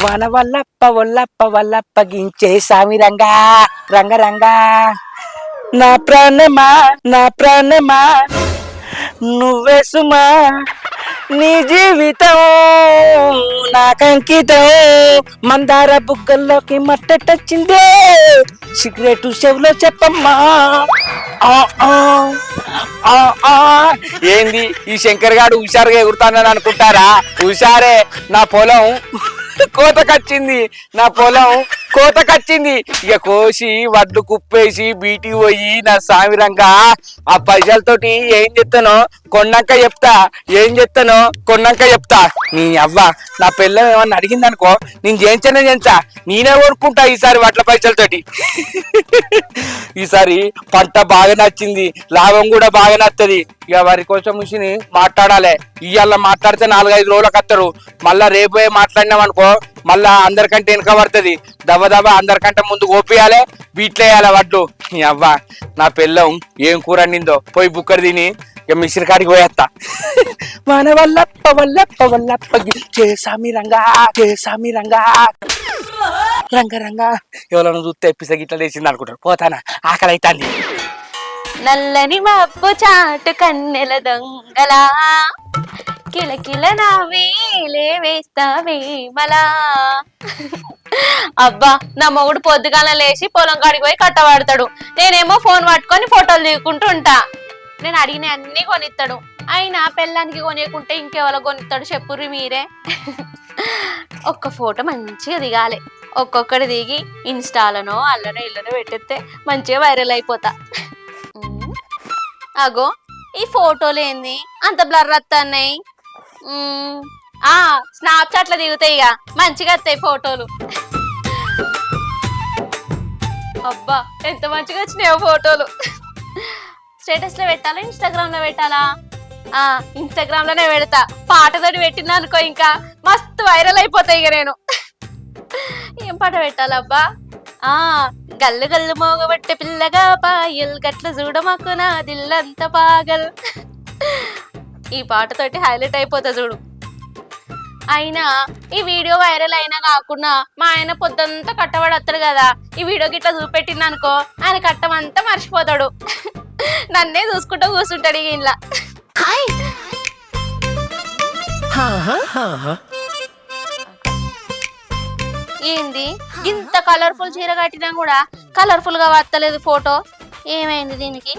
వన వల్లప్ప వల్లప్ప వల్లప్ప గించే సామి రంగా రంగరంగా నా ప్రాణమా నా ప్రాణమా నువ్వే సుమా నీ జీవితం నాకంకితం మందార బుగ్గల్లోకి మట్టొచ్చిందే సిగరెట్ చెవులో చెప్పమ్మా ఆ, ఆ, ఆ, ఆ. ఏంది ఈ శంకర్ గాడు హుషారుగా ఎగురుతానని అనుకుంటారా? హుషారే. నా పొలం కోతకొచ్చింది, నా పొలం కోతకొచ్చింది. ఇక కోసి వడ్లు కుప్పేసి బీటి పోయి నా సామిరంగా ఆ పైసలతోటి ఏం చెప్తానో కొన్నాక చెప్తా. ఏం చెప్తానో కొన్నాక చెప్తా. నీ అవ్వ నా పిల్లం ఏమన్నా అడిగింది అనుకో నేను చేయించనే చేయించా. నేనే కొనుక్కుంటా ఈసారి వడ్ల పైసలతోటి. ఈసారి పంట బాగా నచ్చింది, లాభం కూడా బాగా నచ్చది. ఇక వారి కోసం మిషిని మాట్లాడాలి. ఇవాళ మాట్లాడితే 4-5 రోజులకు వస్తారు. మళ్ళా రేపు మాట్లాడినాం అనుకో మళ్ళా అందరికంటే వెనక పడుతుంది. దవ్వ అందరికంటే ముందు ఓపియాలి, బీట్లేయాలి వడ్లు. నీ అవ్వ నా పిల్లం ఏం కూర నిందో పోయి బుక్కడి తిని ఇక మిషన్ కాడికి పోయేస్తా. మన వల్లప్ప వల్లప్ప వల్లప్ప చేసామి రంగా చేసామి రంగా రంగరంగా. ఎవరైనా చూస్తే పిసగిట్లా లేచింది అనుకుంటారు. పోతానా, ఆకలి అవుతాంది. నల్లని మబ్బు చాటు కన్నెల దొంగలా కిలకిల నవ్వేలే వేస్తావే మలా. అబ్బా నా మొగుడు పొద్దుగాల లేచి పొలం కాడికి పోయి కట్టవాడతాడు, నేనేమో ఫోన్ పట్టుకొని ఫోటోలు దిగుకుంటూ ఉంటా. నేను అడిగిన అన్ని కొనిస్తాడు. అయినా పెళ్ళానికి కొనియకుంటే ఇంకెవరో కొనిస్తాడు చెప్పుర్రి మీరే. ఒక్క ఫోటో మంచిగా దిగాలి. ఒక్కొక్కటి దిగి ఇన్స్టాలనో అల్లనో ఇల్లనో పెట్టేస్తే మంచిగా వైరల్ అయిపోతా. అగో ఈ ఫోటోలు ఏంది అంత బ్లర్ వస్తున్నాయి? స్నాప్చాట్లో దిగుతాయి, ఇక మంచిగా వస్తాయి ఫోటోలు. అబ్బా ఎంత మంచిగా వచ్చినాయో ఫోటోలు. స్టేటస్ లో పెట్టాలా ఇన్స్టాగ్రామ్ లో పెట్టాలా? ఇన్స్టాగ్రామ్ లోనే పెడతా. పాటతోటి పెట్టినా అనుకో ఇంకా మస్తు వైరల్ అయిపోతాయి. ఇక నేను ఏం పాట పెట్టాలబ్బా? గల్లు గల్లు మోగబట్టే పిల్లగా పాయల్ గట్ల చూడమాకు నా దిల్లంత పాగల్. ఈ పాటతోటి హైలైట్ అయిపోతా చూడు. అయినా ఈ వీడియో వైరల్ అయినా కాకుండా మా ఆయన పొద్దంతా కట్టబడి వస్తాడు కదా, ఈ వీడియో గిట్లా చూపెట్టింది అనుకో ఆయన కట్టమంతా మర్చిపోతాడు. నన్నే చూసుకుంటూ కూర్చుంటాడు ఇక ఇంట్లో. ఏంది ఇంత కలర్ఫుల్ చీర కట్టినా కూడా కలర్ఫుల్ గా వస్తలేదు ఫోటో? ఏమైంది దీనికి?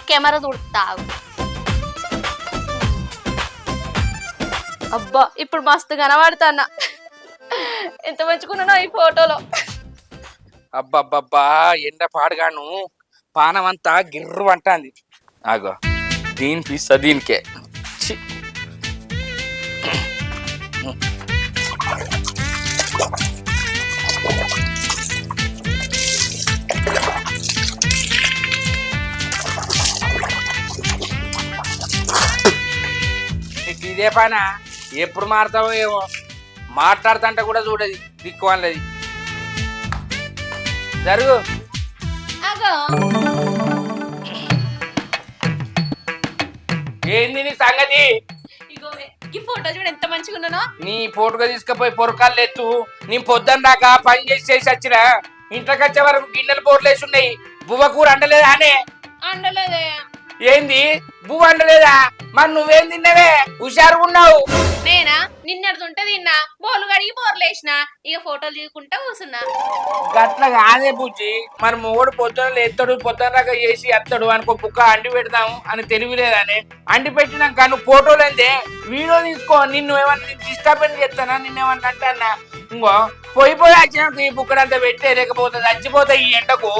కెమెరా తుడుతావు. అబ్బా ఇప్పుడు మస్తు కనబడతానా, ఎంత మంచుకున్నానో ఈ ఫోటోలో. అబ్బబ్బబ్బా ఎండ పాడుగాను పానం అంతా గిర్రు అంటాంది. ఆగో దీని పిస్తా దీనికే. ఇదే పైన ఎప్పుడు మారుతావో ఏమో, మాట్లాడుతుంటే కూడా చూడది దిక్కువన్నది. జరుగు. ఏంది నీ సంగతి? ఈ ఫోటో చూడు ఎంత మంచిగా ఉన్నానో. నీ ఫోటోగా తీసుకుపోయి పొరకాలు ఎత్తు. నీ పొద్దున్న దాకా పని చేసి వచ్చిన ఇంట్లోకి వచ్చే వరకు గిన్నెలు పోట్లేసి ఉన్నాయి. బువ్వ కూర అండలేదా అనే? అండలేదే. ఏంది బువ్వ అండలేదా? మరి నువ్వేం తిన్నావే హుషారుగా ఉన్నావు? నేనా నిన్నడుతుంటే తిన్నా, బోలు కడిగి బోర్లేసిన, ఇక ఫోటోలు తీసుకుంటా కూర్చున్నా. గట్ల కాదే బుజ్జి. మరి మొగడు పొద్దున ఎత్తాడు, పొద్దున దాకా చేసి ఎత్తాడు అనుకో బుక్క అండి పెడతాము అని తెలివిలేదని అండి పెట్టినాక నువ్వు ఫోటోలు అయితే వీడియో తీసుకో. నిన్ను ఏమన్నా డిస్టర్బెన్స్ చేస్తానా? నిన్నేమన్నా అంటే అన్నా ఇంకో పోయి వచ్చినాక ఈ బుక్కడంతా పెట్టే, లేకపోతే చచ్చిపోతాయి ఈ ఎండకు.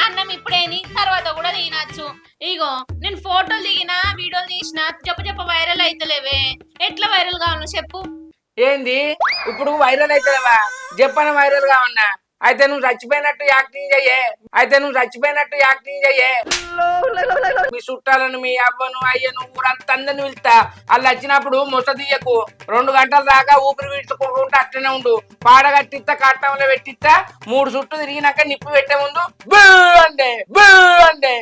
అన్నం ఇప్పుడేని తర్వాత కూడా తినచ్చు. ఇగో నేను ఫోటోలు దిగినా వీడియోలు తీసిన చెప్ప వైరల్ అయితలేవే. ఎట్లా వైరల్ కావాలో చెప్పు. ఏంది ఇప్పుడు వైరల్ అవుతుందవా? చెప్పన వైరల్ కావన్నా. అయితే నువ్వు చచ్చిపోయినట్టు యాక్టింగ్ చెయ్యే. మీ చుట్టాలను మీ అవ్వను అయ్యను ఊరంతా అందరిని పిలుస్తా. వాళ్ళు వచ్చినప్పుడు ముస తీయకు. 2 గంటల దాకా ఊపిరి పీల్చుకుంటూ అట్లనే ఉండు. పాడ కట్టిస్తా, కట్టంలో పెట్టిస్తా. 3 చుట్టూ తిరిగినాక నిప్పు పెట్టే ముందు బూ అంటే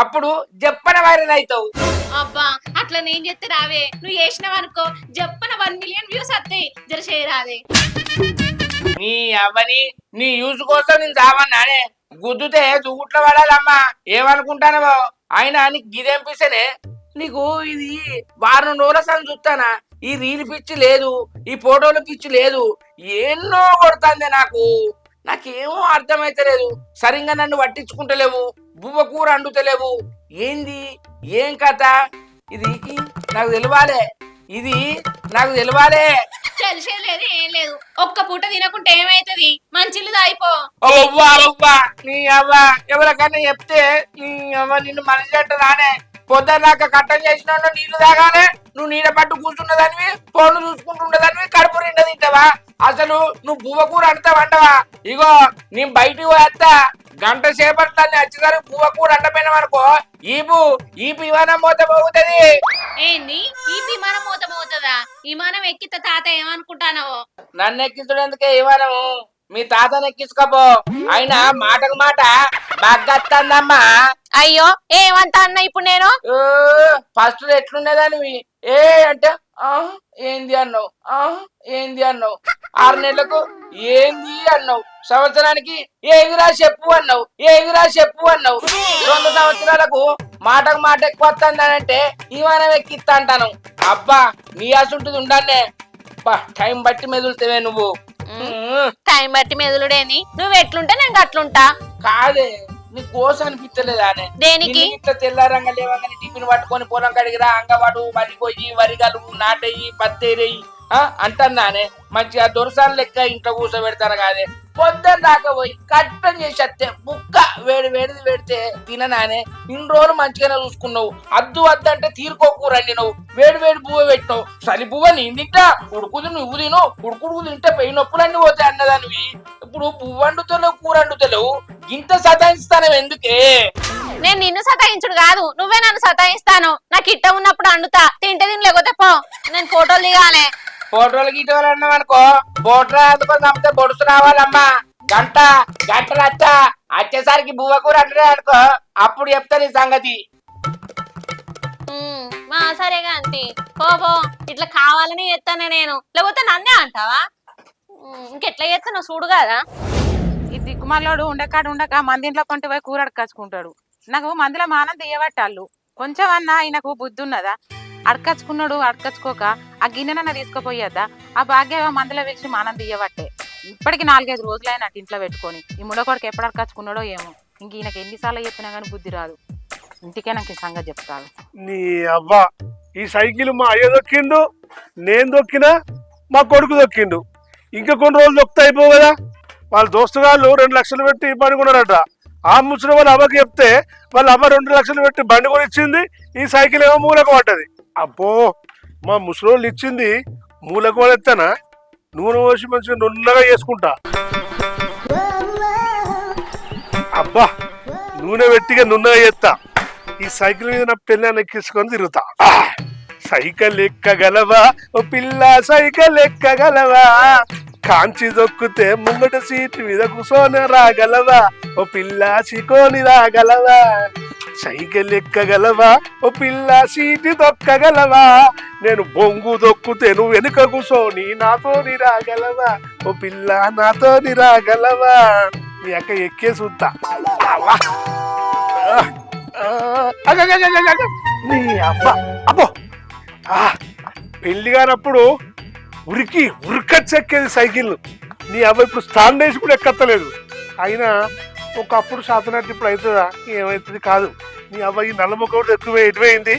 అప్పుడు జప్పన వైరల్ అవుతావు. అబ్బా అట్లా నేను చెప్తే రావే, నువ్వు చేసినావు అనుకో జప్పన 1 మిలియన్ వ్యూస్ వస్తాయి. జర చేయరాదే. నీ అవ్వని నీ యూజ్ కోసం నేను చావన్నానే. గుద్దుతే దుగుట్లో పడాలమ్మా. ఏమనుకుంటానో అయినా నీకు గిదేంపిస్తేనే నీకు ఇది వారం రోజుల సని చూస్తానా. ఈ రీల్ పిచ్చి లేదు, ఈ ఫోటోల పిచ్చి లేదు, ఎన్నో కొడుతుంది నాకేమో అర్థమైతలేదు. సరిగ్గా నన్ను పట్టించుకుంటలేవు, బువ్వ కూర అండుతలేవు. ఏంది ఏం కథ? ఇది నాకు తెలియాలే, ఇది నాకు తెలియాలే. తెలిసేది లేదు ఏం లేదు. ఒక్క పూట తినకుంటే ఏమైతది? మంచిలు తాగిపో. అవ్వా నీ అవ్వ ఎవరికన్నా చెప్తే నీ అవ్వ నిన్ను మనిషి అంట రానే. పొద్దున్నాక కట్టం చేసిన నీళ్లు తాగానే, నువ్వు నీడ పట్టు కూర్చున్నదానివి, ఫోన్లు చూసుకుంటుండదానివి, కడుపు నిండా తింటావా? అసలు నువ్వు బువ్వ కూర అంటావా? ఇగో నేను బయటికి పోయేస్తా, గంట సేపట్లన్నీ వచ్చేసరికి బువ్వ కూర అంటపోయినావనుకో ఈపు విమానం మోత పోగుతుంది. ఏంది ఈ విమానం మూత మోతుందా? విమానం ఎక్కితే తాత ఏమనుకుంటానో? నన్ను ఎక్కించడం ఎందుకే విమానము? మీ తాతను ఎక్కించుకోపో. అయినా మాటకు మాట బాగత్తమ్మా. అయ్యో ఏమంటా అన్న ఇప్పుడు నేను? ఫస్ట్ ఎట్లుండేదానివి? ఏ అంటే ఏంది అన్నావు, ఏంది అన్నావు. 6 నెలలకు ఏంది అన్నావు. సంవత్సరానికి ఏదిరా చెప్పు అన్నావు, ఏదిరా చెప్పు అన్నావు. 2 సంవత్సరాలకు మాటకు మాట ఎక్కువ వస్తుందనంటే విమానం ఎక్కిస్తా అంటాను. అబ్బా నీ అసుంటిది ఉండానే. టైం బట్టి మెదులుతావే నువ్వు. టైం బట్టి మెదులుడేని? నువ్వు ఎట్లుంటే నేను అట్లుంటా. కాదే నీ కోస అనిపించలేదానే? దేనికి? ఇట్లా తెల్లారంగా లేవంగానే టిఫిన్ పట్టుకొని పొలం కడిగిరా, అంగవాడు, వరి కొయ్యి, వరి కలుగు, నాటయ్యి, పత్తేరేయి అంటున్నానే. మంచిగా దొరసాల లెక్క ఇంట్లో కూర్చోబెడతాను కాదే. పొద్దున్న దాకా పోయి కట్టం చేసి వస్తే బుక్క వేడిది పెడితే తిననానే. ఇన్ని రోజులు మంచిగానే చూసుకున్నావు. అద్దు అంటే తీరుకోకూరండి. నువ్వు వేడి బువ్వ పెట్టినావు. చలి బువ్వ నేను తింటా, ఉడుకుది నువ్వు తిను, ఉడుకుడుకు తింటే పెయి నొప్పులన్నీ పోతాయి అన్నదానివి. ఇప్పుడు బువ్వ వండుతలేవు, కూర వండుతలేవు. ఇంత సతాయిస్తాను ఎందుకే? నేను నిన్ను సతాయించుడు కాదు, నువ్వే నన్ను సతాయిస్తాను. నాకు ఇట్ట ఉన్నప్పుడు అండుతా, తింటే తిని లేకపోతే పో. నేను ఫోటోలు దిగాలే. ఫోటోలు గీటోలు అన్నావు అనుకో, ఫోటో అందుకొని నమ్మితే బొడుసు రావాలమ్మా. గంటలు వచ్చేసరికి బువ్వ కూర అంటే అనుకో, అప్పుడు చెప్తా నీ సంగతి. మా సరేగా అంతే పో. ఇట్లా కావాలని చేస్తానే నేను, లేకపోతే నన్నే అంటావా? ఇంకెట్లా చేస్తాను చూడు కదా. ఈ దిక్కుమల్లోడు ఉండక మంది ఇంట్లో కొంటే పోయి కూర అడకచ్చుకుంటాడు. నాకు మందిలో మానం తీయబట్టాళ్ళు. కొంచెం అన్నా ఆయనకు బుద్ధి ఉన్నదా? అడకచ్చుకోక ఆ గిన్నెనన్నా తీసుకుపోయేద్దా? ఆ భాగ్య మందిలో పిలిచి మానం తీయబట్టే. ఇప్పటికి 4-5 రోజులైనట్టు ఇంట్లో పెట్టుకొని. ఈ ముడకొడికి ఎప్పుడు అడకచ్చుకున్నాడో ఏమో. ఇంక ఈయనకి ఎన్నిసార్లు చెప్పినా కానీ బుద్ధి రాదు. ఇంటికే నాకు ఈ సంగతి చెప్తాడు. నీ అవ్వ ఈ సైకిల్ మా అయ్య దొక్కిండు, నేను దొక్కినా, మా కొడుకు దొక్కిండు. ఇంకా కొన్ని రోజులు దొక్కితే అయిపోవు కదా. వాళ్ళ దోస్తుగాళ్ళు 2 లక్షలు పెట్టి బండి కొన్నారట. ఆ ముచ్చిన వాళ్ళ అవ్వకి చెప్తే వాళ్ళ అవ్వ 2 లక్షలు పెట్టి బండి కొని ఇచ్చింది. ఈ సైకిల్ ఏమో మూలకు పడ్డది. అబ్బో మా ముసలోళ్ళు ఇచ్చింది మూలకు పడేస్తానా? నూనె పోసి మంచిగా నున్నగా చేసుకుంటా. అబ్బా నూనె పెట్టిగా నున్నగా చేస్తా. ఈ సైకిల్ మీద నా పిల్లని ఎక్కించుకొని తిరుగుతా. సైకిల్ ఎక్కగలవా ఓ పిల్ల, సైకిల్ ఎక్కగలవా? కాంచి దొక్కితే ముంగట సీటు మీద కూర్చొని రాగలవా ఓ పిల్ల, చికోని రాగలవా? సైకిల్ ఎక్కగలవా ఓ పిల్ల, సీటు దొక్కగలవా? నేను బొంగు దొక్కుతే నువ్వు వెనుక కూర్చొని నాతోని రాగలవా ఓ పిల్ల, నాతోని రాగలవా? నీ అక్క ఎక్కే చూద్దా. నీ అబ్బా అబ్బో పెళ్లి కానప్పుడు ఉరికచ్చెక్కేది సైకిల్. నీ అవ్వ ఇప్పుడు స్టాండ్ వేసి కూడా ఎక్కత్తలేదు. అయినా ఒకప్పుడు శాతనట్టు ఇప్పుడు అవుతుందా? ఏమవుతుంది కాదు. నీ అవ్వ ఈ నల్లముఖ కూడా ఎక్కువ ఎటువైంది.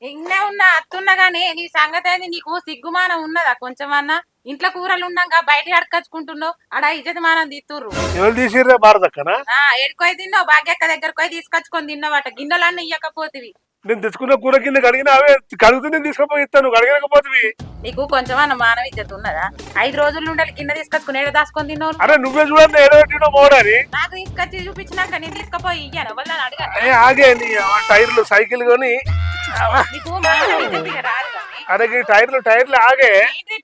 ఇంట్లో ఉన్నా అత్తున్నా గానీ నీ సంగతి అయితే నీకు సిగ్గుమానం ఉన్నదా? కొంచెమన్నా ఇంట్లో కూరలు ఉన్నాక బయట అడకచ్చుకుంటున్నావు. ఆడ ఇజ్జతమానం తీస్తుర్రు. ఎవరు తీసిర్రా? భారతక్కనా? ఎడుకోయి తిన్నావు, భాగ్యక్క దగ్గరకు పోయి తీసుకొచ్చుకొని తిన్నావట. గిన్నెలన్నీ ఇయ్యకపోతివి. నేను తెచ్చుకున్న కూర కింద కడిగిన అవే కడుగుతూ నేను తీసుకుపోయి ఇస్తాను, కడగలేకపోతుంది. నీకు కొంచెమన్నా మానవ ఇజ్జత ఉన్నదా? 5 రోజులు ఉండాలి గిన్నె తీసుకొచ్చుకుని ఏడ దాచుకొని తిన్నావు. అరే నువ్వే చూడండి ఏడో మోడని. నాకు తీసుకొచ్చి చూపించినాక నేను తీసుకుపోయి ఇయ్యాను. వాళ్ళని అడగా ఆగే నీ టైర్లు సైకిల్ కొని. నీకు మానవ ఇజ్జత రాదు. అరే టైర్లు ఆగే.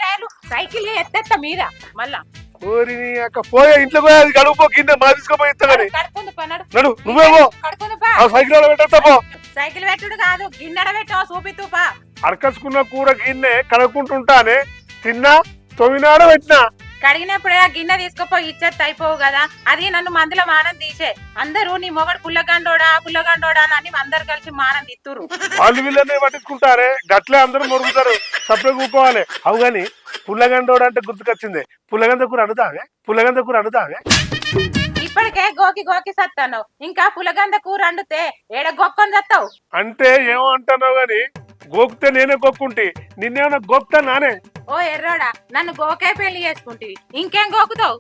టైర్లు సైకిల్ ఎత్తేస్తా మీద మళ్ళా ఓరి నీ అక్క పోయే ఇంట్లో పోయి అది గడుపు కింద మా తీసుకోపోయి ఇస్తా కానీ కడుక్కుందు పో, నడు. నడు నువ్వే పో కడుక్కుందు పా. ఆ సైకిల్ పెట్టేస్తా పో సైకిల్ పెట్టుడు కాదు, గిన్నెడ పెట్టావు చూపిత్తూపా. అడకసుకున్న కూర గిన్నె కడుక్కుంటుంటానే తిన్నా తొమ్మినాడ పెట్టినా కడిగినప్పుడే ఆ గిన్నె తీసుకుపోయి ఇచ్చేది అయిపోవు కదా. అది నన్ను మందుల మానం తీసే. అందరూ నీ మొగడు పుల్లగండోడా పుల్లగండోడా అని అందరు కలిసి మానం తిత్తురు. వాళ్ళు వీళ్ళనే పట్టించుకుంటారే గట్లే అందరూ మొరుగుతారు సపరేట్ కూకోవాలి. అవు గాని పుల్లగండోడు అంటే గుర్తుకొచ్చింది. పుల్లగంద కూర అడుగుతావే పుల్లగంద కూర అడుగుతావే ఇప్పటికే గోకి గోకి సత్తాను, ఇంకా పులగంద కూర అండితే ఏడ గొక్కొని సత్తావు. అంటే ఏమో అంటున్నావు గాని గోకుతే నేనే గొక్కుంటి నిన్నేమన్నా గోక్తా నానే. ఓ ఎర్రోడా, నన్ను గోకే పెళ్లి చేసుకుంటివి, ఇంకేం గోకుతావు?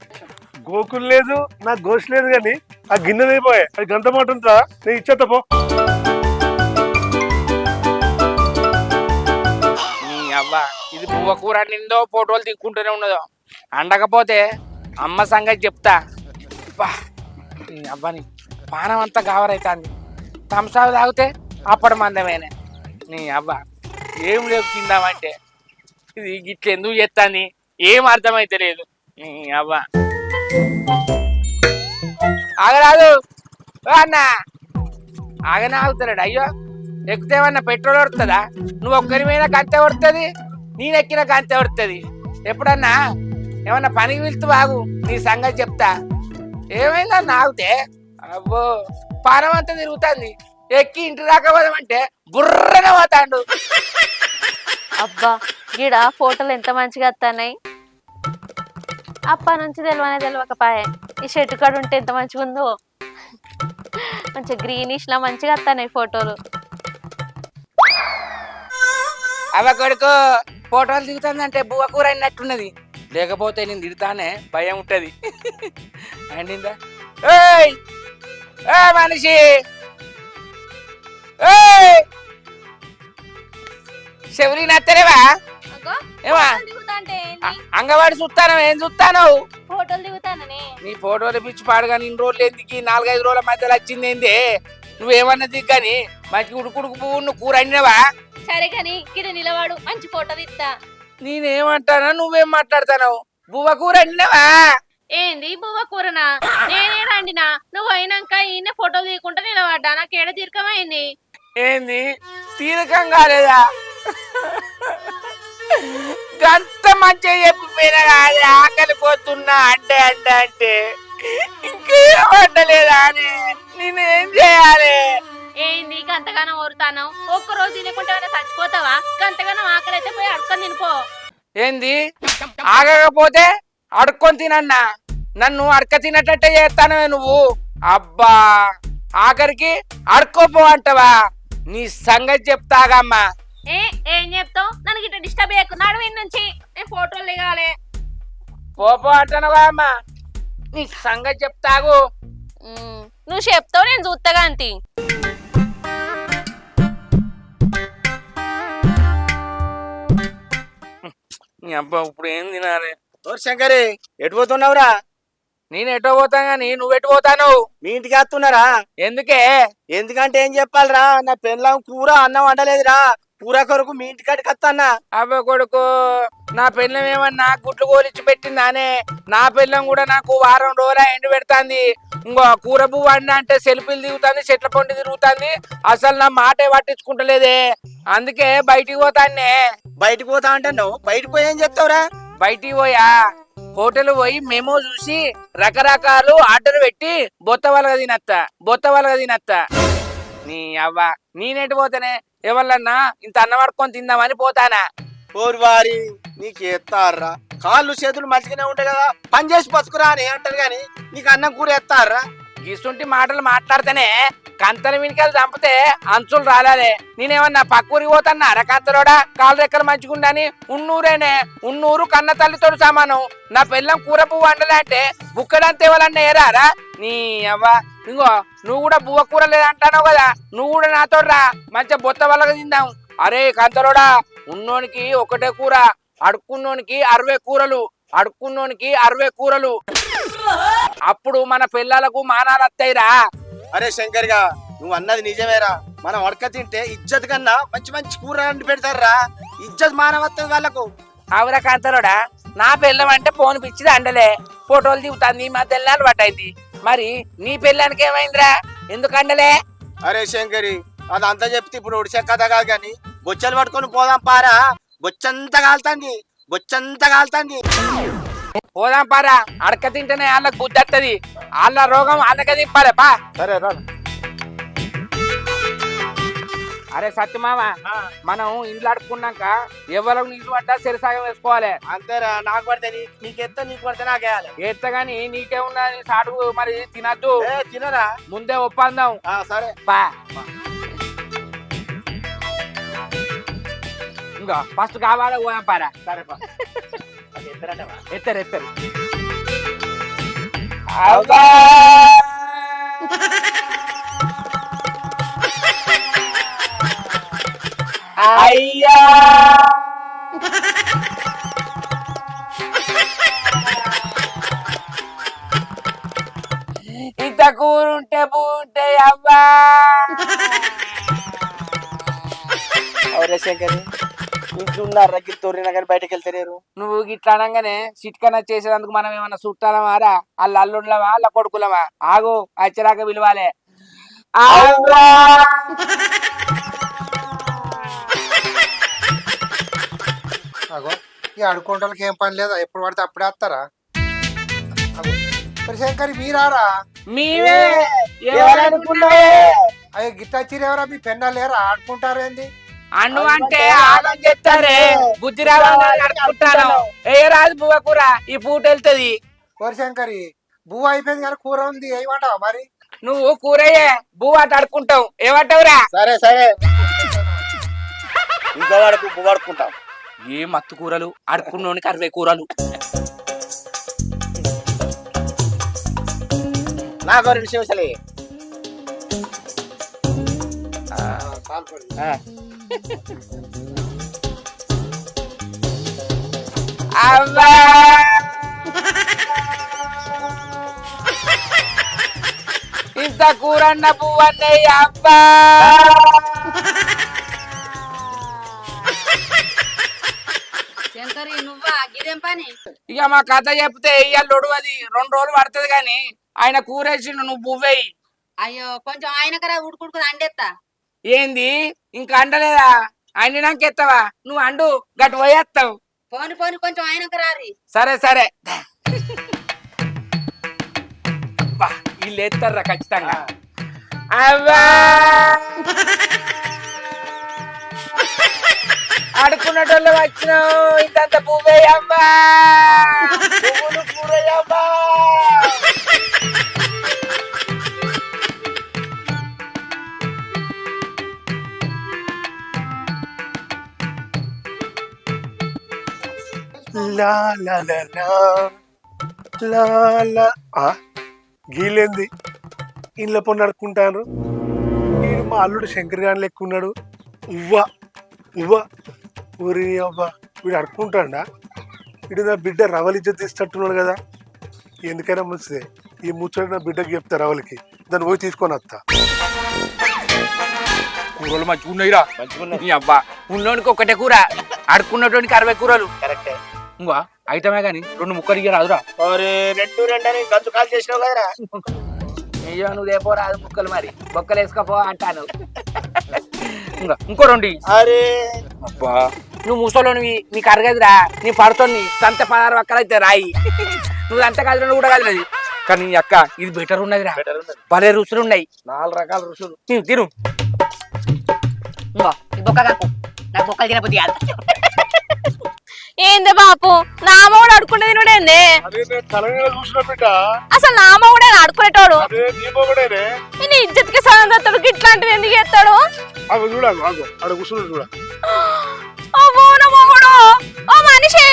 గోకులు లేదు నాకు గోష్ లేదు గాని ఆ గిన్నె అయిపోయాయి. అది గంత మాట ఉంటుందా నేను ఇచ్చేస్తా పో. అవ్వ ఇది పువ్వ కూర నిందో ఫోటోలు తీసుకుంటూనే ఉన్నదో అండకపోతే అమ్మ సంగతి చెప్తా. అవ్వని పానం అంతా గావరైతుంది. థమ్సాప్ తాగితే అప్పటి మందమేనే. నీ అవ్వ ఏం లేవు తిందామంటే ఇది గిట్ల ఎందుకు చేస్తాను ఏం అర్థమైతే లేదు. నీ అవ్వ ఆగరాదు అన్న ఆగనే ఆగుతాడు. అయ్యో ఎక్కితేమన్నా పెట్రోల్ పడుతుందా? నువ్వు ఒక్కరి మీద కంతే పడుతుంది, నేను ఎక్కిన కంతే పడుతుంది. ఎప్పుడన్నా ఏమన్నా పనికి వెళ్తూ బాగు నీ సంగతి చెప్తా. ఏమైందన్నా ఆగితే అబ్బో పానం అంతా తిరుగుతుంది. ఎక్కి ఇంటి దాకా పోదామంటే బుర్రగా పోతాడు. అబ్బా గీడ ఫోటోలు ఎంత మంచిగా వస్తున్నాయి. అప్ప నుంచి తెలియకపాయే ఈ షెట్టు కాడ ఉంటే ఎంత మంచిగా ఉందో. మంచిగా గ్రీనిష్ లా మంచిగా వస్తున్నాయి ఫోటోలు. అవ్వ కొడుకు ఫోటోలు దిగుతుందంటే బువ్వ కూర అయినట్టున్నది. లేకపోతే నేను తిడతానే భయం ఉంటది. అండిందా ఏయ్ ఏ మనిషి శబరి నత్తలేవా? ఏమా అంగవాడి చూస్తాను ఏం చూస్తాను? ఫోటోలు దిగుతానని. నీ ఫోటోలు పిచ్చి పాడుగా ఇన్ని రోజులు ఎందుకు 4-5 రోజుల మధ్యలో వచ్చింది ఏంది? నువ్వేమన్నా దిగ్గాని మంచి ఉడుకుడుకు పువ్వు నువ్వు కూర అండినవా? సరే కాని ఇక్కడ నిలవాడు మంచి ఫోటో తీస్తా. నేనేమంటానా నువ్వేం మాట్లాడతావు? బువ్వ కూర అండినవా? ఏంది బువ్వ కూరనా? నేనేడా అండినా? నువ్వు అయినాక ఈయన ఫోటోలు తీయకుండా నిలబడ్డా. నాకు ఏడ తీర్కమైంది. ఏంది తీరకం కాలేదా? గంత మంచిగా చెప్పిపోయినా కాదు ఆకలి పోతున్నా అంటే అంటే అంటే ఇంకేం వండలేదా అని నేనేం చేయాలి? ఏంది గంతగానం ఓరుతాను? ఒక్కరోజు తినకుంటే చచ్చిపోతావా? గంతగానం ఆకలి అయితే పోయి అడుక్కొని తినిపో. ఏంది ఆగకపోతే అడుక్కొని తినన్నా? నన్ను అడక తినట్టే చేస్తాను నువ్వు. అబ్బా ఆఖరికి అడుక్కోపో అంటవా? నీ సంగతి చెప్తాగమ్మా. ఏం చెప్తావు? నన్ను ఇట్లా డిస్టర్బ్ చేయకు. నడువు నుంచి నేను ఫోటోలు దిగాలి. పోపో అంటానుగా అమ్మా. నీ సంగతి చెప్తాగు. నువ్వు చెప్తావు నేను చూస్తాగా అంతి. నీ అబ్బా ఇప్పుడు ఏం తినాలి? శంకరి ఎటు పోతున్నావురా? నేను ఎటో పోతాను కానీ నువ్వు ఎటు పోతాను? మీ ఇంటికి వస్తున్నారా? ఎందుకే? ఎందుకంటే ఏం చెప్పాలరా, నా పెళ్ళం కూర అన్నం వండలేదురా. కూర కొరకు మీ ఇంటికాడికి వస్తానా. అబ్బా కొడుకు నా పెళ్ళం ఏమన్నా గుడ్లు కోలిచ్చి పెట్టిందానే? నా పెళ్ళం కూడా నాకు వారం రోజుల ఎండు పెడతాంది. ఇంకో కూర పువ్వు వండిన అంటే సెల్ఫీలు దిగుతుంది, చెట్ల పొండి తిరుగుతుంది. అసలు నా మాటే పట్టించుకుంటలేదే. అందుకే బయటికి పోతానే. బయటికి పోతా అంటున్నావు, బయటికి పోయి ఏం చెప్తావురా? బయటికి పోయా హోటల్ పోయి మెమో చూసి రకరకాలు ఆర్డర్ పెట్టి బొత్త వలగ తినత్తా. నీ అవ్వ నేనేటి పోతానే? ఎవరన్నా ఇంత అన్నం పడుకొని తిందామని పోతానా? ఓరి వారి నీకు ఎత్తారా? కాళ్ళు చేతులు మంచిగానే ఉంటాయి కదా, పని చేసి బతుకురా అని అంటారు కానీ నీకు అన్నం కూర ఎత్తారా? గిసుంటి మాటలు మాట్లాడితేనే కంతల వెనుకలు చంపితే అంచులు రాలే. నేనేమన్నా పక్కూరికి పోతాన్నా అరకంతలోడా? కాలు రెక్కలు మంచిగుండని ఉన్నూరేనే. ఉన్నూరు కన్న తల్లితో సమానం. నా పిల్లం కూర పువ్వు వండలే అంటే బుక్కడంతా ఇవ్వాలన్నా ఏరారా? నీ అవ్వ ఇంకో నువ్వు కూడా బువ్వ కూర లేదంటావు కదా, నువ్వు కూడా నాతో రా, మంచిగా బొత్త వల్లగా తిందాం. అరే కంతలోడా, ఉన్నోనికి ఒకటే కూర, అడుక్కున్నోనికి 60 కూరలు, అడుక్కున్నోనికి 60 కూరలు. అప్పుడు మన పిల్లలకు మానాలు వస్తాయిరా. అరే శంకర్గా నువ్వు అన్నది నిజమేరా. మనం వడక తింటే ఇజ్జత్ కన్నా మంచి మంచి కూర వండి పెడతారా. ఇజ్జత్ మానవత్తది వాళ్ళకు. అవురా కాంతలోడా, నా పెళ్ళం అంటే ఫోన్ పిచ్చిది అండలే ఫోటోలు దిగుతాంది మా తెల్లాలు పట్టయింది మరి నీ పెళ్ళానికి ఏమైందిరా ఎందుకు అండలే అరే శంకరి అదంతా చెప్తే ఇప్పుడు ఒడిసే కథ కాదు కానీ బొచ్చలు పట్టుకొని పోదాం పారా బొచ్చంతా కాలుతాంది బొచ్చంతా కాలుతాంది పోదాం పారా అడక తింటేనే వాళ్ళకి బుద్ధి వస్తుంది వాళ్ళ రోగం వాళ్ళకే తిప్పాలి పా సరే రా అరే సత్యమామ మనం ఇంట్లో అడుక్కున్నాక ఎవరికి నీళ్ళు పడ్డా సరిసాగం వేసుకోవాలి అంతేరా నాకు పడితే నీకు ఎత్త నీకు పడితే నాకేయాలి ఎత్త గాని నీకేమున్నా సాటు మరి తినద్దు తినరా ముందే ఒప్పందం సరే పా ఇంకా ఫస్ట్ కావాలా పోయాం పారా సరే ఎత్తరు ఎత్తరు అయ్యా ఇంత కూరుంటే పూంటే అవ్వా అవురే శంకరి ఇంట్లో ఉన్నారు రగ్గి తోరినా కానీ బయటకు వెళ్తారు నువ్వు గిట్లా అనగానే సిట్కన చేసేందుకు మనం ఏమన్నా చుట్టాలమారా వాళ్ళ అల్లుండ్లవా వాళ్ళ కొడుకులవా ఆగు అచ్చరాక విలువాలే అగో ఈ అడుకుంటలకి ఏం పని లేదా ఎప్పుడు పడితే అప్పుడే వస్తారా అగో మరి శంకరి మీరారా మీవే అయ్యో గిట్ట చీరెవరా మీ పెన్నా లేరా ఆడుకుంటారేంది అన్ను అంటే ఆగం చెప్తారే బుద్ధి రావాలని అనుకుంటాను ఏ రాదు బువ్వ కూర ఈ పూట వెళ్తుంది కోరి శంకరి బువ్వ అయిపోయింది కానీ కూర ఉంది ఏమంటావా మరి నువ్వు కూరయ్యే బువ్వ అటు అడుకుంటావు ఏమంటావురా సరే సరే ఇంకో వాడుకు పువ్వాడుకుంటాం ఏ మత్తు కూరలు అడుకున్నోనికి 60 కూరలు నాకు 2 నిమిషాలే అవ్వా ఇంత కూరన్న పువ్వన్నయ్య అబ్బా శంకరి నువ్వా గిదేం పని ఇక మా కథ చెప్తే ఇయ్యాల అది 2 రోజులు పడుతుంది గాని ఆయన కూరేసిండు నువ్వు పువ్వేయి అయ్యో కొంచెం ఆయన కరా ఉడుకుడుకు అండేస్తా ఏంది ఇంకా అండలేదా అండినాక ఎత్తావా నువ్వు అండు గట్టు పోయేస్తావు పోని పోని కొంచెం ఆయన రారి సరే సరే వీళ్ళు ఎత్తారా ఖచ్చితంగా అవ్వా ఆడుకున్నటోళ్ళు వచ్చినావు ఇంతంత పువ్వేయమ్మా పువ్వులు పూరయ్యమ్మా లా లా లా లా లా లా గీలేంది ఇంట్లో పొన్ను అడుక్కుంటాను వీడు మా అల్లుడు శంకర్ గాని లెక్క ఉన్నాడు ఉవ్వ ఉవ్వ ఊరి అవ్వ వీడు అడుక్కుంటాడా వీడు నా బిడ్డ రవలిజ్జ తీస్తున్నట్టున్నాడు కదా ఎందుకైనా మంచిదే ఈ ముచ్చట నా బిడ్డకి చెప్తా రవలికి దాన్ని పోయి తీసుకొని వస్తా కూరలు మంచిగా ఉన్నాయిరా నీ అబ్బా ఉన్నోనికి ఒకటే కూర అడుక్కున్నటువంటి 60 కూరలు కరెక్టే ఇంకో అయితమే గాని 2 ముక్కలు ఇయ్య రాదురా రెండు అని గంజు కాలు చేసినావు కదరా అయ్యో నువ్వు రేపో రాదు ముక్కలు మరి బొక్కలు వేసుకోపో అంటాను ఇంకో 2 అరే అబ్బా నువ్వు ముసలోనివి నీకు అరగదురా నీ పడుతుంది సంత 16 ఒక్కలు అయితే రాయి నువ్వు అంత కాదు కూడా కాదు కానీ అక్క ఇది బెటర్ ఉన్నదిరా భలే రుచులు ఉన్నాయి 4 రకాల రుచులు తిను ఇంకో ఈ బొక్క కాకు నాకు బొక్కలు తినబుద్ధి కాదు ఏందే బాపు నామ కూడా అడుకుంటే తినుడేందే అదే నేను తలగా చూసిన బిడ్డ అసలు నామ కూడా ఆడుకునేటోడు అదే నీ మొగడేనే నేను ఇజ్జత్కి సగం చేస్తాడు ఇట్లాంటివి ఎందుకు చేస్తాడు అవి చూడాలి ఆగు ఆడ కూర్చుని చూడ అవ్వో నా మొగుడు ఓ మనిషి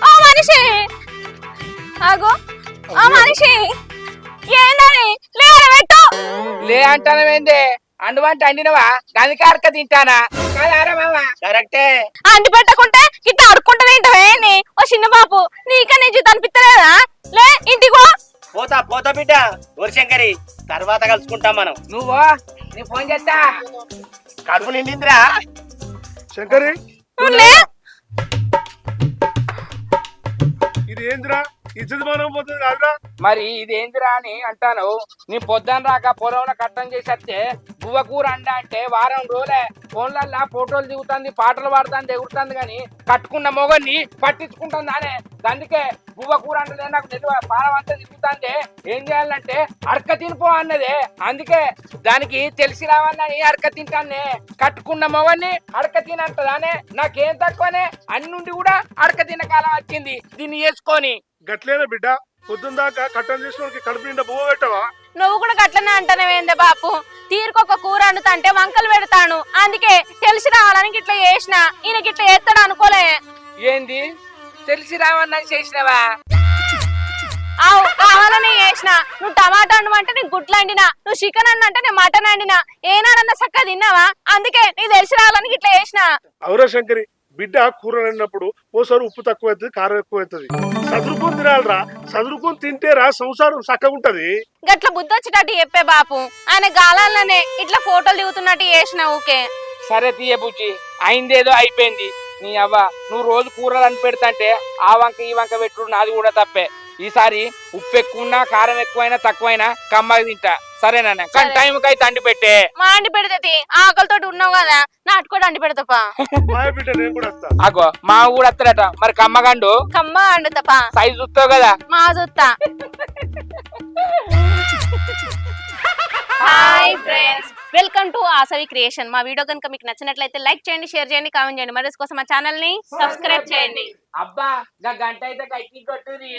ఓ మనిషి ఆగో ఓ మనిషి ఏందని లేరా పెట్టు లే అంటానవేందే అండువంట అండినవా గందికారక తింటానా కాదారా మామ కరెక్టే అంటి పెట్టకుంటే ఇట్లా అడుక్కుంటా తింటావే ఓ చిన్న బాపు నీకనే జీతం అనిపిస్తలేదా లే ఇంటికో పోతా పోతా బిడ్డ శంకరి తర్వాత కలుసుకుంటాం మనం నువ్వు నీ ఫోన్ చేస్తా కడుపు నిండిందిరా శంకరి నువ్వు లే ఇది ఏందిరా ఇజ్జత్ మానం పోతుంది కాదురా. మరి ఇదేందిరా అని అంటాను. నీ పొద్దున రాక పొలంలో కట్టం చేసి వస్తే బువ్వ కూర అండ అంటే వారం రోజులే ఫోన్లల్లా ఫోటోలు దిగుతుంది, పాటలు పాడుతుంది, ఎగురుతుంది, కానీ కట్టుకున్న మొగన్ని పట్టించుకుంటుంది అనే. అందుకే బువ్వ కూర అంటే నాకు నిల్వ పారం అంతా దిగుతుంటే ఏం చేయాలంటే అడక తినిపో అన్నదే. అందుకే దానికి తెలిసి రావాలని అడక తింటానే. కట్టుకున్న మొగన్ని అడక తినంటదానే. నాకేం తక్కువనే అన్నుండి కూడా అడక తిన్న కాలం వచ్చింది దీన్ని వేసుకొని. గట్లేనా బిడ్డ, పొద్దున్న దాకా కట్టం చేసిన వాడికి కడుపు నిండా బువ్వ పెట్టవా? నువ్వు కూడా గట్లనే అంటానేవేందే బాపు. తీరుకొక కూర వండుతంటే వంకలు పెడతాను. అందుకే తెలిసి రావాలని గిట్లా చేసిన. ఈయన గిట్లా చేస్తాడు అనుకోలే. ఏంది తెలిసి రావన్నా చేసినవా? ఆవు కావాలని చేసిన. నువ్వు టమాటా వండమంటే నేను గుడ్లు వండినా, నువ్వు చికెన్ అంటే నేను మటన్ వండినా. ఏనాడన్నా చక్కగా తిన్నావా? అందుకే నీకు తెలిసి రావాలని గిట్లా చేసిన. అవురా శంకరి, బిడ్డ కూర వండినప్పుడు ఓసారి ఉప్పు తక్కువ అవుతుంది, కారం ఎక్కువ అవుతుంది. చదువుకొని తినాలిరా, చదువుకొని తింటేరా సంసారం చక్కగా ఉంటది. గట్ల బుద్ధి వచ్చేటట్టు చెప్పే బాపు. ఆయన గాలాలనే ఇట్లా ఫోటోలు దిగుతున్నట్టు చేసిన. ఊకే సరే తీయ బుజ్జి, అయిందేదో అయిపోయింది. నీ అవ్వ నువ్వు రోజు కూరలు అని పెడతంటే ఆ వంక ఈ వంక పెట్టుడు నాది కూడా తప్పే. ఈసారి ఉప్పు ఎక్కువన్నా కారం ఎక్కువైనా తక్కువైనా కమ్మగా తింటా, సరేనా? కానీ టైంకి అయితే అండి పెట్టే. మా అండి పెడితే ఆకలితోటి ఉన్నావు కదా, నాటుకోటి అండి పెడతాపా. మాయ బిడ్డ నేను కూడా వస్తా. అగో మా కూడా వస్తాడట. మరి కమ్మగండు కమ్మ అండుతాపా. సైజు చూస్తావు కదా. మా చూస్తా. Hi friends, welcome to Aasavi creation. మా వీడియో కనుక మీకు నచ్చినట్లయితే లైక్ చేయండి, షేర్ చేయండి, కామెంట్ చేయండి. మరి కోసం మా ఛానల్ ని సబ్స్క్రైబ్ చేయండి. అబ్బా గంట అయితే కైకి కొట్టుది.